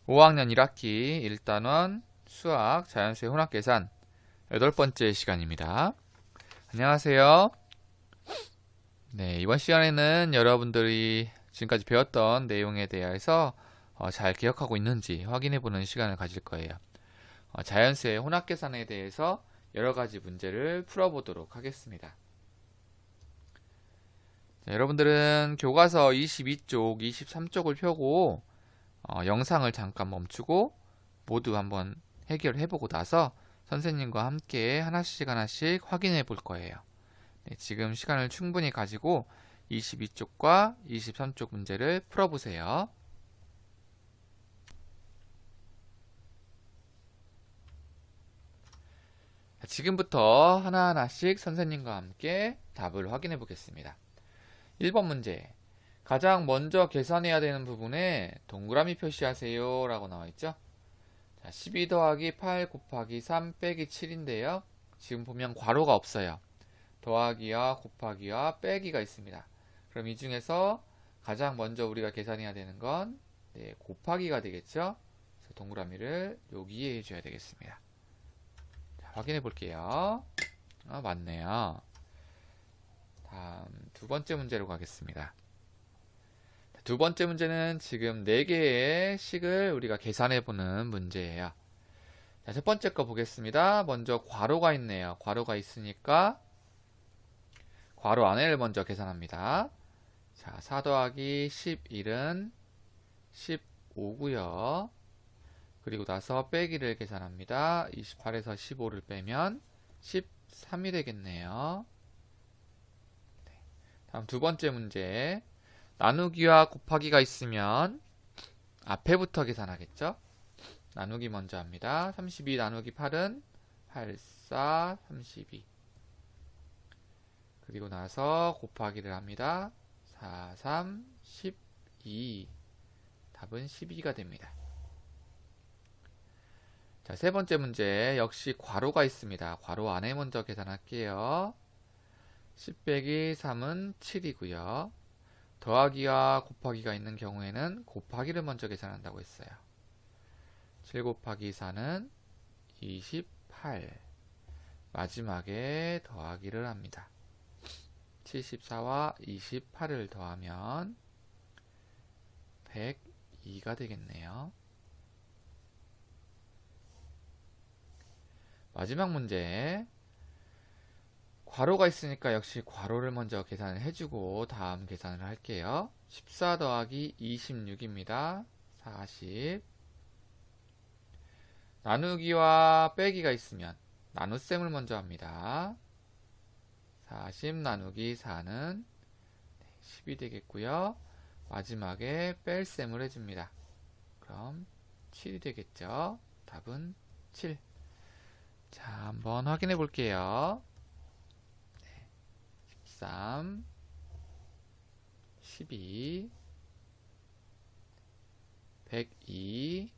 5학년 1학기 1단원 수학 자연수의 혼합계산 8번째 시간입니다. 안녕하세요. 네, 이번 시간에는 여러분들이 지금까지 배웠던 내용에 대해서 잘 기억하고 있는지 확인해보는 시간을 가질 거예요. 자연수의 혼합계산에 대해서 여러가지 문제를 풀어보도록 하겠습니다. 자, 여러분들은 교과서 22쪽, 23쪽을 펴고 영상을 잠깐 멈추고 모두 한번 해결해보고 나서 선생님과 함께 하나씩 확인해 볼 거예요. 네, 지금 시간을 충분히 가지고 22쪽과 23쪽 문제를 풀어보세요. 자, 지금부터 하나하나씩 선생님과 함께 답을 확인해 보겠습니다. 1번 문제. 가장 먼저 계산해야 되는 부분에 동그라미 표시하세요 라고 나와 있죠. 자, 12 더하기 8 곱하기 3 빼기 7인데요. 지금 보면 괄호가 없어요. 더하기와 곱하기와 빼기가 있습니다. 그럼 이 중에서 가장 먼저 우리가 계산해야 되는 건 곱하기가 되겠죠. 그래서 동그라미를 여기에 해줘야 되겠습니다. 자, 확인해 볼게요. 맞네요. 다음 두 번째 문제로 가겠습니다. 두 번째 문제는 지금 4개의 식을 우리가 계산해 보는 문제예요. 자, 첫 번째 거 보겠습니다. 먼저 괄호가 있네요. 괄호가 있으니까 괄호 안에를 먼저 계산합니다. 자, 4 더하기 11은 15고요. 그리고 나서 빼기를 계산합니다. 28에서 15를 빼면 13이 되겠네요. 다음 두 번째 문제. 나누기와 곱하기가 있으면 앞에부터 계산하겠죠? 나누기 먼저 합니다. 32 나누기 8은 8, 4, 32. 그리고 나서 곱하기를 합니다. 4, 3, 12. 답은 12가 됩니다. 자, 세 번째 문제. 역시 괄호가 있습니다. 괄호 안에 먼저 계산할게요. 10 빼기 3은 7이고요. 더하기와 곱하기가 있는 경우에는 곱하기를 먼저 계산한다고 했어요. 7 곱하기 4는 28. 마지막에 더하기를 합니다. 74와 28을 더하면 102가 되겠네요. 마지막 문제. 괄호가 있으니까 역시 괄호를 먼저 계산을 해주고 다음 계산을 할게요. 14 더하기 26입니다. 40. 나누기와 빼기가 있으면 나눗셈을 먼저 합니다. 40 나누기 4는 10이 되겠고요. 마지막에 뺄셈을 해줍니다. 그럼 7이 되겠죠. 답은 7. 자, 한번 확인해 볼게요. 13, 12, 102,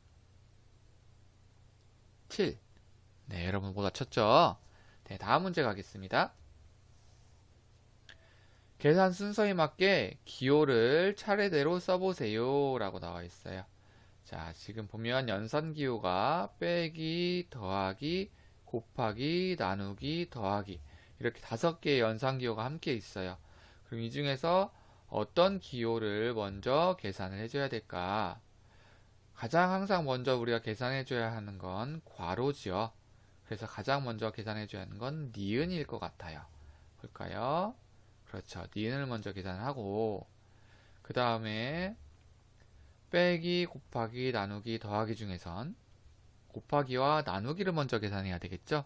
7. 네, 여러분 모두 맞췄죠? 네, 다음 문제 가겠습니다. 계산 순서에 맞게 기호를 차례대로 써보세요 라고 나와 있어요. 자, 지금 보면 연산기호가 빼기, 더하기, 곱하기, 나누기, 더하기 이렇게 5개의 연산기호가 함께 있어요. 그럼 이 중에서 어떤 기호를 먼저 계산을 해줘야 될까? 가장 항상 먼저 우리가 계산해줘야 하는 건 괄호지요. 그래서 가장 먼저 계산해줘야 하는 건 니은일 것 같아요. 볼까요? 그렇죠. 니은을 먼저 계산하고 그 다음에 빼기, 곱하기, 나누기, 더하기 중에선 곱하기와 나누기를 먼저 계산해야 되겠죠?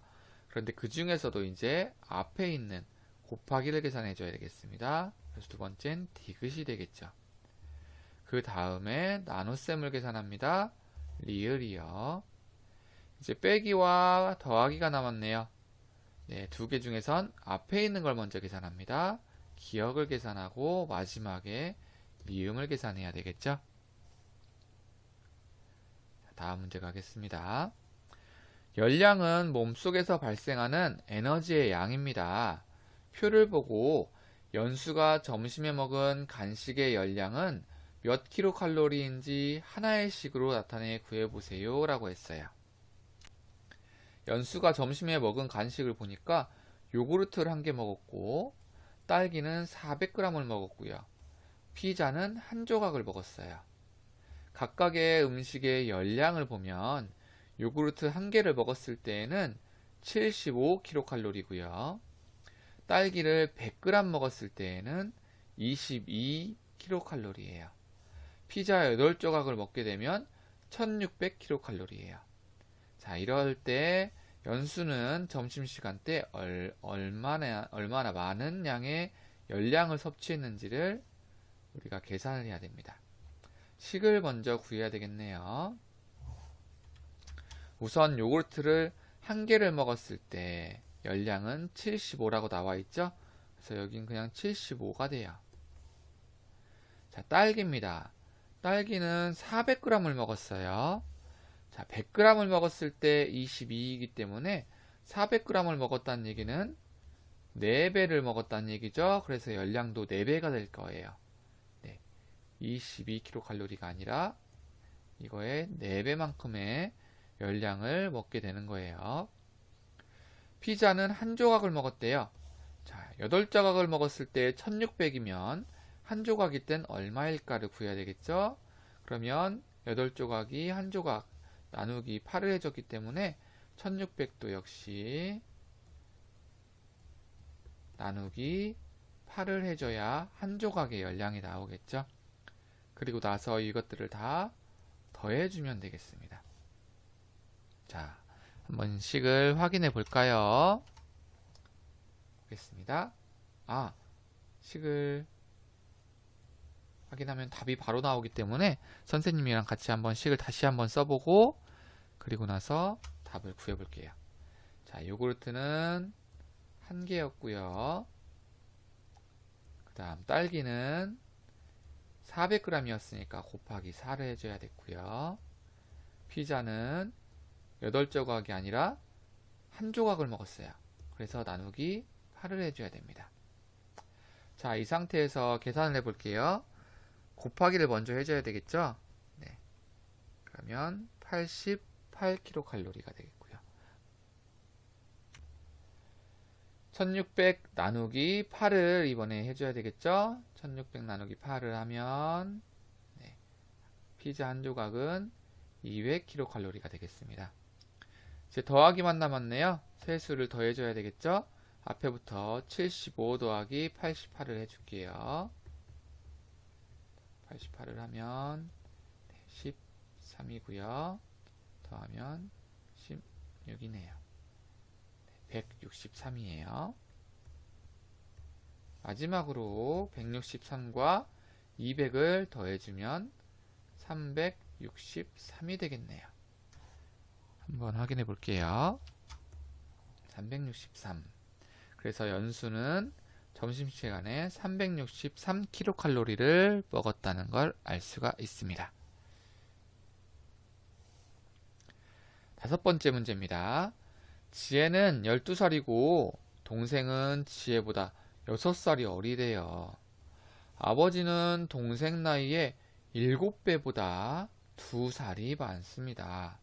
그런데 그 중에서도 이제 앞에 있는 곱하기를 계산해 줘야 되겠습니다. 그래서 두 번째는 디귿이 되겠죠. 그 다음에 나눗셈을 계산합니다. 리을이요. 이제 빼기와 더하기가 남았네요. 네, 2개 중에선 앞에 있는 걸 먼저 계산합니다. 기억을 계산하고 마지막에 미음을 계산해야 되겠죠. 다음 문제 가겠습니다. 열량은 몸속에서 발생하는 에너지의 양입니다. 표를 보고 연수가 점심에 먹은 간식의 열량은 몇 킬로칼로리인지 하나의 식으로 나타내 구해보세요 라고 했어요. 연수가 점심에 먹은 간식을 보니까 요구르트를 1개 먹었고 딸기는 400g을 먹었고요. 피자는 1조각을 먹었어요. 각각의 음식의 열량을 보면 요구르트 1개를 먹었을 때에는 75kcal이고요. 딸기를 100g 먹었을 때에는 22kcal이에요. 피자 8조각을 먹게 되면 1600kcal이에요. 자, 이럴 때 연수는 점심시간 때 얼마나 많은 양의 열량을 섭취했는지를 우리가 계산을 해야 됩니다. 식을 먼저 구해야 되겠네요. 우선 요구르트를 1개를 먹었을 때 열량은 75라고 나와 있죠. 그래서 여긴 그냥 75가 돼요. 자, 딸기입니다. 딸기는 400g을 먹었어요. 자, 100g을 먹었을 때 22이기 때문에 400g을 먹었다는 얘기는 4배를 먹었다는 얘기죠. 그래서 열량도 4배가 될 거예요. 네, 22kcal가 아니라 이거의 4배만큼의 열량을 먹게 되는 거예요. 피자는 1조각을 먹었대요. 자, 8조각을 먹었을 때 1600이면 1조각일 땐 얼마일까를 구해야 되겠죠. 그러면 8조각이 1조각 나누기 8을 해줬기 때문에 1600도 역시 나누기 8을 해줘야 1조각의 열량이 나오겠죠. 그리고 나서 이것들을 다 더해주면 되겠습니다. 자, 한번 식을 확인해 볼까요? 보겠습니다. 식을 확인하면 답이 바로 나오기 때문에 선생님이랑 같이 한번 식을 다시 한번 써보고 그리고 나서 답을 구해볼게요. 자, 요구르트는 1개였고요. 그 다음 딸기는 400g이었으니까 곱하기 4를 해줘야 됐고요. 피자는 8조각이 아니라 1조각을 먹었어요. 그래서 나누기 8을 해줘야 됩니다. 자, 이 상태에서 계산을 해볼게요. 곱하기를 먼저 해줘야 되겠죠? 네. 그러면 88kcal가 되겠고요. 1600 나누기 8을 이번에 해줘야 되겠죠? 1600 나누기 8을 하면 네. 피자 1조각은 200kcal가 되겠습니다. 이제 더하기만 남았네요. 세수를 더해줘야 되겠죠? 앞에부터 75 더하기 88을 해줄게요. 88을 하면 13이고요. 더하면 16이네요. 163이에요. 마지막으로 163과 200을 더해주면 363이 되겠네요. 한번 확인해 볼게요. 363. 그래서 연수는 점심시간에 363kcal를 먹었다는 걸 알 수가 있습니다. 5번째 문제입니다. 지혜는 12살이고 동생은 지혜보다 6살이 어리대요. 아버지는 동생 나이에 7배보다 2살이 많습니다.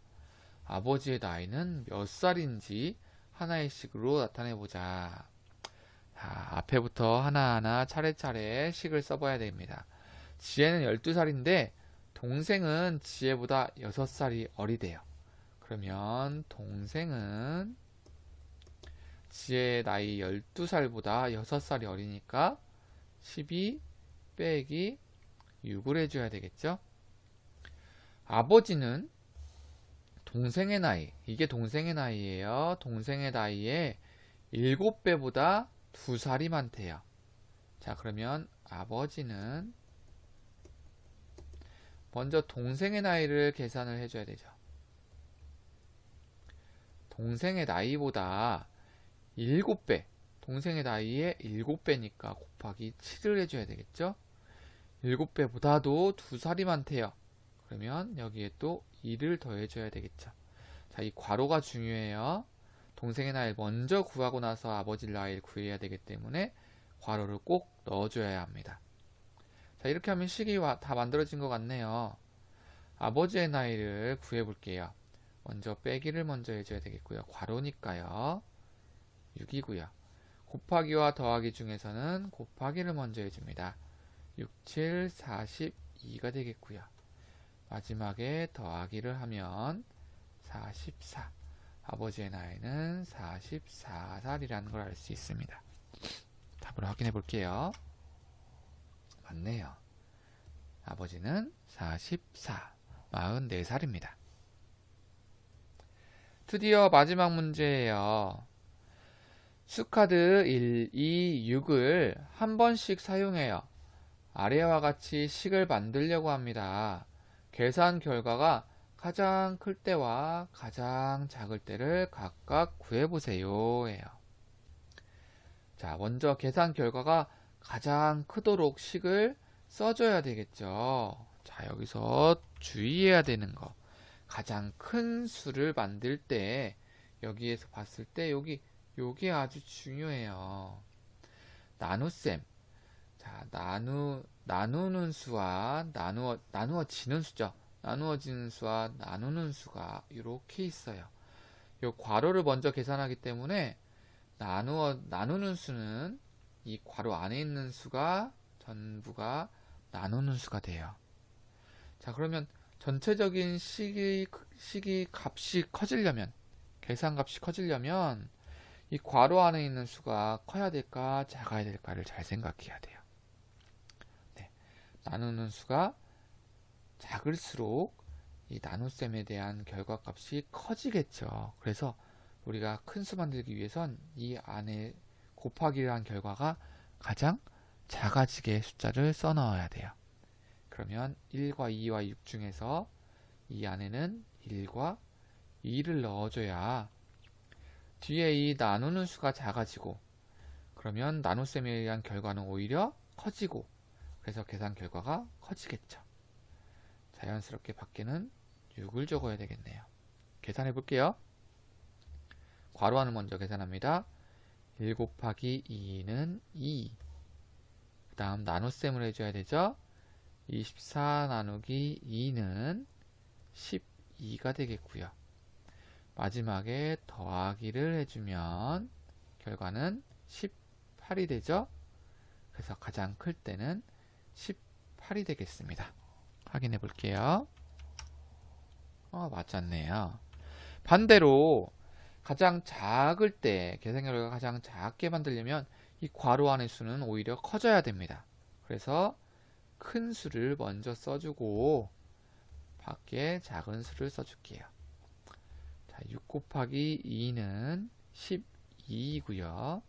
아버지의 나이는 몇 살인지 하나의 식으로 나타내보자. 자, 앞에부터 하나하나 차례차례 식을 써봐야 됩니다. 지혜는 12살인데 동생은 지혜보다 6살이 어리대요. 그러면 동생은 지혜의 나이 12살보다 6살이 어리니까 12 빼기 6을 해줘야 되겠죠. 아버지는 동생의 나이, 이게 동생의 나이예요. 동생의 나이에 7배보다 2살이 많대요. 자, 그러면 아버지는 먼저 동생의 나이를 계산을 해줘야 되죠. 동생의 나이보다 7배, 동생의 나이에 7배니까 곱하기 7을 해줘야 되겠죠. 7배보다도 2살이 많대요. 그러면 여기에 또 2를 더해줘야 되겠죠. 자, 이 괄호가 중요해요. 동생의 나이를 먼저 구하고 나서 아버지 나이를 구해야 되기 때문에 괄호를 꼭 넣어줘야 합니다. 자, 자, 이렇게 하면 식이 다 만들어진 것 같네요. 아버지의 나이를 구해볼게요. 먼저 빼기를 먼저 해줘야 되겠고요. 괄호니까요. 6이고요. 곱하기와 더하기 중에서는 곱하기를 먼저 해줍니다. 6, 7, 42가 되겠고요. 마지막에 더하기를 하면 44. 아버지의 나이는 44살이라는 걸 알 수 있습니다. 답을 확인해 볼게요. 맞네요. 아버지는 44, 44살입니다. 드디어 마지막 문제예요. 수카드 1, 2, 6을 한 번씩 사용해요. 아래와 같이 식을 만들려고 합니다. 계산 결과가 가장 클 때와 가장 작을 때를 각각 구해보세요. 예요. 자, 먼저 계산 결과가 가장 크도록 식을 써줘야 되겠죠. 자, 여기서 주의해야 되는 거. 가장 큰 수를 만들 때, 여기에서 봤을 때, 요게 아주 중요해요. 나눗셈. 자, 나누는 수와 나누어지는 수죠. 나누어지는 수와 나누는 수가 이렇게 있어요. 요 괄호를 먼저 계산하기 때문에 나누는 수는 이 괄호 안에 있는 수가 전부가 나누는 수가 돼요. 자, 그러면 전체적인 식이 값이 커지려면, 계산값이 커지려면 이 괄호 안에 있는 수가 커야 될까 작아야 될까를 잘 생각해야 돼요. 네, 나누는 수가 작을수록 이 나눗셈에 대한 결과값이 커지겠죠. 그래서 우리가 큰 수 만들기 위해선 이 안에 곱하기를 한 결과가 가장 작아지게 숫자를 써 넣어야 돼요. 그러면 1과 2와 6 중에서 이 안에는 1과 2를 넣어줘야 뒤에 이 나누는 수가 작아지고, 그러면 나눗셈에 의한 결과는 오히려 커지고, 그래서 계산 결과가 커지겠죠. 자연스럽게 밖에는 6을 적어야 되겠네요. 계산해 볼게요. 괄호안을 먼저 계산합니다. 1 곱하기 2는 2. 그 다음 나눗셈을 해줘야 되죠. 24 나누기 2는 12가 되겠고요. 마지막에 더하기를 해주면 결과는 18이 되죠. 그래서 가장 클 때는 18이 되겠습니다. 확인해 볼게요. 맞았네요. 반대로 가장 작을 때, 계산 결과가 가장 작게 만들려면 이 괄호 안의 수는 오히려 커져야 됩니다. 그래서 큰 수를 먼저 써주고 밖에 작은 수를 써줄게요. 자, 6 곱하기 2는 12이고요.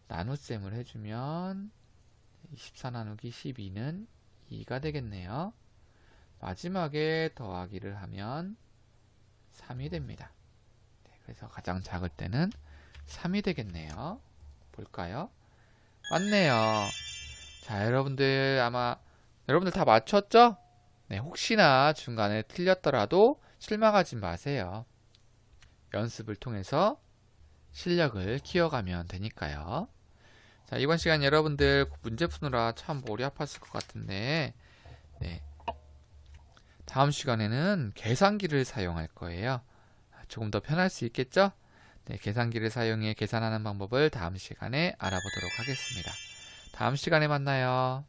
나눗셈을 해주면 24 나누기 12는 2가 되겠네요. 마지막에 더하기를 하면 3이 됩니다. 네, 그래서 가장 작을 때는 3이 되겠네요. 볼까요? 맞네요. 자, 여러분들 다 맞췄죠? 네, 혹시나 중간에 틀렸더라도 실망하지 마세요. 연습을 통해서 실력을 키워가면 되니까요. 자, 이번 시간 여러분들 문제 푸느라 참 머리 아팠을 것 같은데, 네, 다음 시간에는 계산기를 사용할 거예요. 조금 더 편할 수 있겠죠? 네, 계산기를 사용해 계산하는 방법을 다음 시간에 알아보도록 하겠습니다. 다음 시간에 만나요.